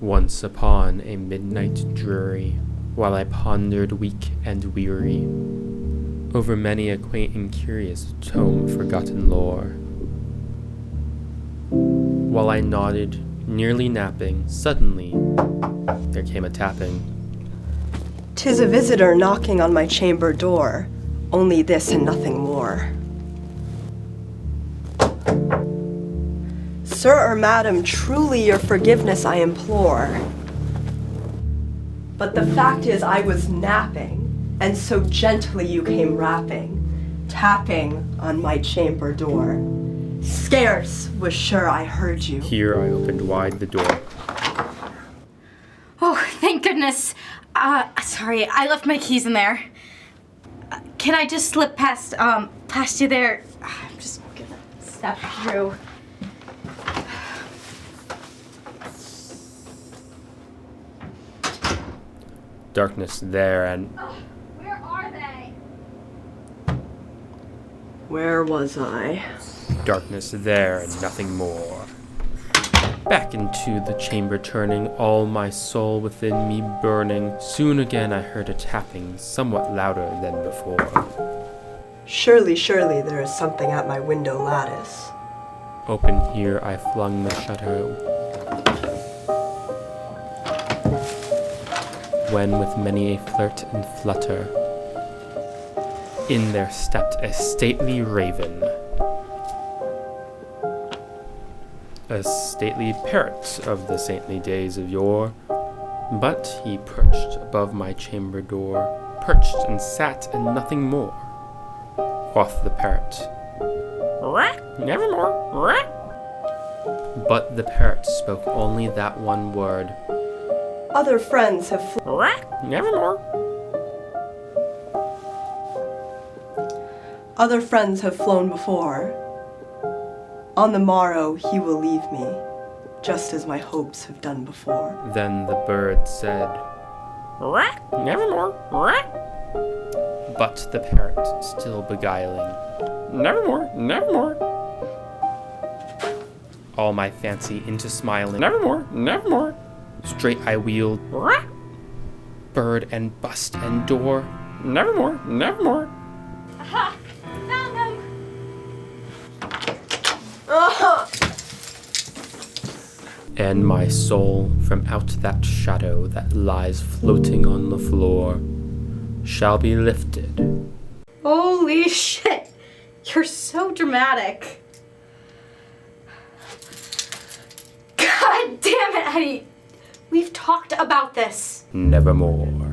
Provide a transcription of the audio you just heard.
Once upon a midnight dreary, while I pondered weak and weary over many a quaint and curious tome forgotten lore. While I nodded, nearly napping, suddenly there came a tapping. "'Tis a visitor knocking on my chamber door, only this and nothing more." "Sir or madam, truly your forgiveness I implore. But the fact is I was napping, and so gently you came rapping, tapping on my chamber door. Scarce was sure I heard you." Here I opened wide the door. Oh, thank goodness. Sorry, I left my keys in there. Can I just slip past you there? I'm just gonna step through. Darkness there and... Oh, where are they? Where was I? Darkness there and nothing more. Back into the chamber turning, all my soul within me burning. Soon again I heard a tapping, somewhat louder than before. Surely, surely there is something at my window lattice. Open here I flung the shutter, when with many a flirt and flutter, in there stepped a stately raven, a stately parrot of the saintly days of yore. But he perched above my chamber door, perched and sat and nothing more. Quoth the parrot, "Nevermore." But the parrot spoke only that one word, Other friends have "Nevermore." Other friends have flown before. On the morrow he will leave me, just as my hopes have done before. Then the bird said, "Nevermore." But the parrot still beguiling, "Nevermore, nevermore." All my fancy into smiling, "Nevermore, nevermore." Straight I wheeled, bird and bust and door, "Nevermore, nevermore." Aha! Found them! And my soul from out that shadow that lies floating on the floor shall be lifted. Holy shit! You're so dramatic. God damn it, Eddie! We've talked about this. Nevermore.